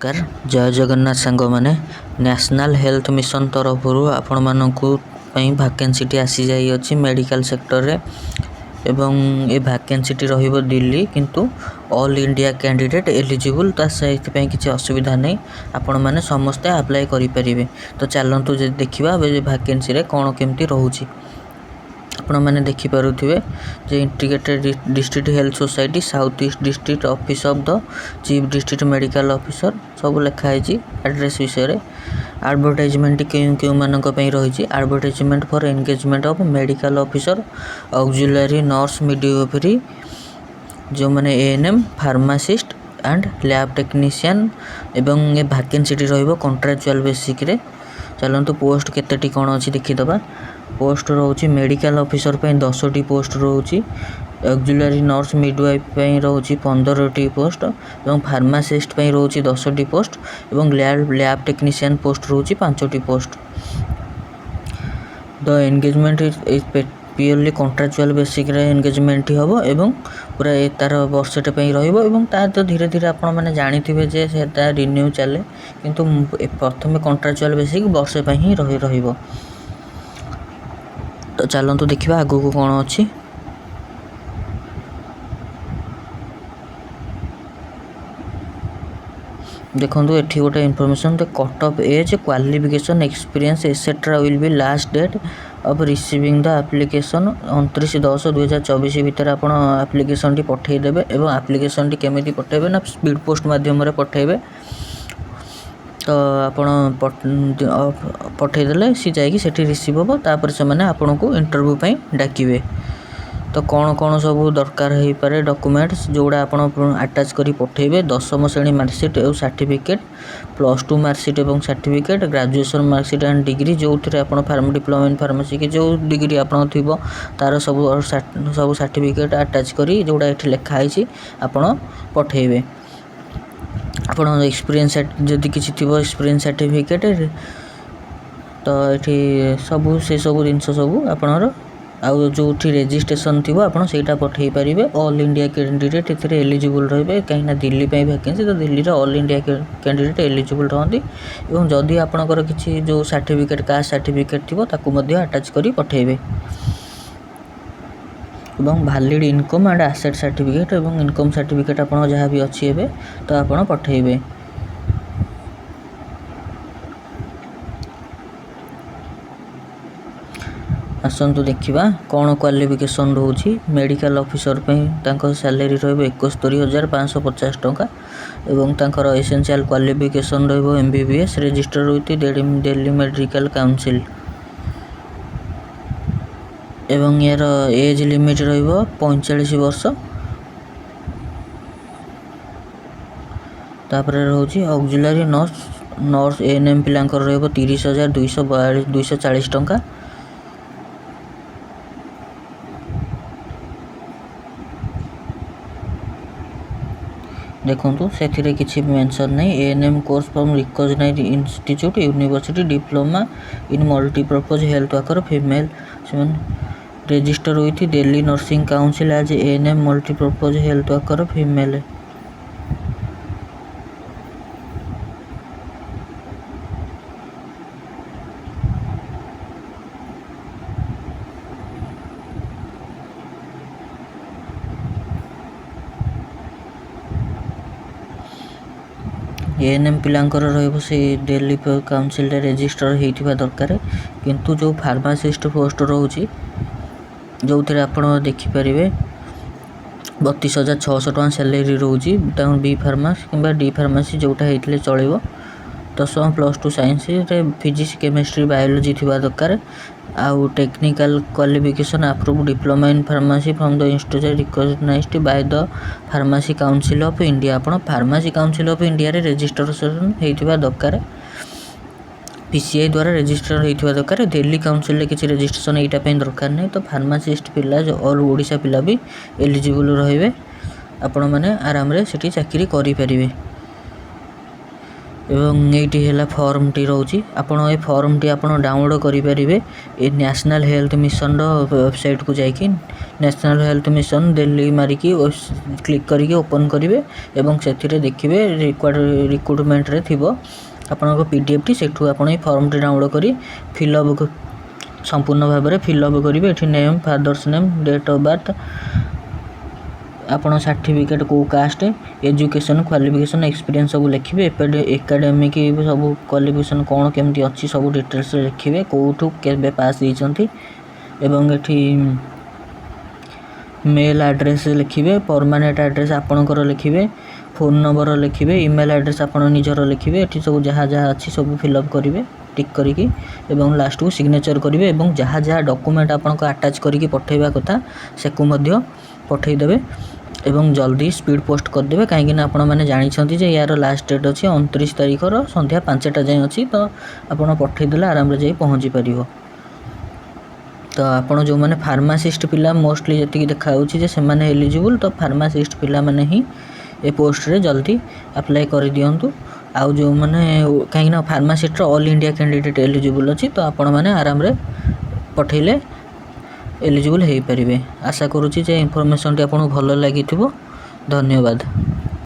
नमस्कार जय जगन्नाथ सांग मैंने नेशनल हेल्थ मिशन तरफ आपण मानक वैकेंसीटी आसी जाइए मेडिकल सेक्टर रे एवं ये वैकेंसीटी रहिबो दिल्ली किंतु ऑल इंडिया कैंडिडेट एलिजिबल से किसी असुविधा नहीं आपण मैंने समस्ते अप्लाई करें। तो चलतु देखा वैकेंसी रे कौन केमती रोचे आपण मैंने देखिपे जे integrated district health society south east district office of the chief district medical officer सब लिखाई एड्रेस विषय एडवर्टाइजमेंट क्यों मानक रही advertisement for engagement of medical officer auxiliary nurse midwifery जो मैंने ANM pharmacist and lab technician एवं ये वैकेंसीटी रहिबो कॉन्ट्रैक्चुअल बेसिक रे। चलतु पोस्ट केतेटी कौन अच्छी देखीदबा। पोस्ट रोचे मेडिकल ऑफिसर पे 10टी पोस्ट रोचे, ऑक्सिलरी नर्स मिडवाइफ पे रोचे 15टी पोस्ट और फार्मासिस्ट पे रोचे 10टी पोस्ट और लैब टेक्नीशियन पोस्ट रोचे 5टी post. The engagement is purely contractual basic रे एंगेजमेंट हम एवं पूरा तार वर्षटे तो धीरे धीरे आपण मैंने जानी जे से रिन्यू चले किंतु प्रथम कॉन्ट्रैक्चुअल बेसिक वर्षे ही रही। तो चलतु देखा आगू को कौन अच्छी। देखो ये गोटे information the cut off age qualification experience etcetera will be last date of receiving the application 29/10/2024 भितर आप एप्लिकेशन टी पठेदेबे एवं एप्लिकेशन टी केमिति पठेबे ना स्पीड पोस्ट माध्यम रे पठेबे। तो आप पठेदेले सी जाकि सेठी रिसीव हम तापर से मैंने आपन को इंटरव्यू पे डाकिबे। तो कौन कौन सब दरकार हो पारे डॉक्यूमेंट्स जोड़ा आप अटैच करी पठेबे 10वीं श्रेणी मार्कशीट और सर्टिफिकेट +2 मार्कशीट और certificate graduation marksheet and degree जो थे आप डिप्लोमा इन फार्मेसी की जो डिग्री आप तार सब सर्टिफिकेट अटैच करी जोड़ा ये लिखाई आपड़ पठेबे। आप एक्सपीरियंस जदि किसी थी एक्सपीरियंस सर्टिफिकेट तो ये सब से सब जिनस सब आपणर आउ जो रेजिस्ट्रेशन थी आप पठे पारे। ऑल इंडिया कैंडिडेट ए एलिजिबल रे कहीं दिल्ली वैकेंसी तो दिल्ली रे ऑल इंडिया कैंडिडेट एलिजिबल रहती और जदि आपणकर किसी जो सर्टिफिकेट कास्ट सर्टिफिकेट थी अटैच करी पठेबे और valid income and asset certificate और इनकम सर्टिफिकेट आप जहाँ भी अच्छी है तो आप पठेबे। आसतु देखा कौन क्वालिफिकेशन रोचे मेडिकल ऑफिसर पे सैलरी रो 71,550 टंका और एसेंशियल क्वालिफिकेशन रो MBBS register with Delhi medical council एवं यार एज लिमिट रो 45 वर्ष। तापर रोचे ऑक्सिलरी नर्स एएनएम पिलांकर रो 30,240 टंका। देखो से किसी मेंशन नहीं ANM course from recognised institute university diploma in multipurpose health worker female register with Delhi nursing council as ANM multipurpose health worker female. ANM पिलांकर रहिबो से दिल्ली काउंसिल रे रजिस्टर होइथिबा दरकार किंतु जो फार्मासिस्ट पोस्ट रोचे जो थे आप देखिपारे 32,600 टका सैलरी रोचे बी फार्मासी कि डी फार्मासी जोटा होते चलो 10 +2 साइंस रे फिजिक्स केमिस्ट्री बायोलॉजी थी दरकार आउ technical qualification approve diploma in pharmacy from the institute recognised by the pharmacy council of India. आप फार्मेसी काउंसिल ऑफ इंडिया रे रजिस्ट्रेशन होइथिबा दरकार PCI द्वारा रजिस्टर होइथिबा दरकार दिल्ली काउंसिल रे किसी रजिस्ट्रेशन एटा पे दरकार नहीं। तो फार्मासिस्ट पिला जो ऑल ओडिशा पिला भी एलिजिबल रहिबे आपण माने आराम रे सेठी चाकरी करि परिबे। एवं ये है फॉर्मटी रोची आपण ये फॉर्मटी आपण डाउनलोड करेंगे ये नेशनल हेल्थ मिशन वेबसाइट को जाकि नेशनल हेल्थ मिशन दिल्ली मारिकी क्लिक करके ओपन करेंगे एवं से देखिए रिक्रुटमेंट रे थिबो आपण पीडीएफ टी सेठू आपण फॉर्मटी डाउनलोड करी फिलअप संपूर्ण भाव में फिलअप करेंगे ये name father's name date of birth आपण सर्टिफिकेट को कास्ट एजुकेशन क्वालिफिकेशन एक्सपीरियंस सब लिखिए एकेडमिक सब क्वालिफिकेशन कौन केमती अच्छी सब डिटेल्स लिखिए कौटू के पास देती एवं ये मेल एड्रेस लिखिए परमानेंट एड्रेस आपणकर लिखिए फोन नंबर लिखिए ईमेल एड्रेस आपण निजर लिखिए ये सब जहाँ जहाँ अच्छी सब फिलअप करेंगे टिक करिकी एवं लास्ट को सिग्नेचर करेंगे एवं जहाँ जहाँ डॉक्यूमेंट आपनको अटैच करके पठेबा कथा से पठेदेवे एवं जल्दी स्पीड पोस्ट करदे कहीं आपण मैंने जानी यार लास्ट डेट अच्छी 29 तारिखर संध्या 5टा जाए अच्छी तो आपड़ पठेदेले आराम से पहुँची पार तो आपड़ जो मैंने फार्मासिस्ट पिला मोस्टली जी देखा से मैंने एलिजिबल तो फार्मासिस्ट पिला माने ही ए पोस्ट रे जल्दी अप्लाई कर दिंतु आउ जो मैंने कहीं pharmacist all India candidate eligible अच्छी तो आपण मैंने आराम रे पठेले एलिजिबल हो पारे। आशा करुँची जे इनफॉरमेशन टी आपको भल लगी। धन्यवाद।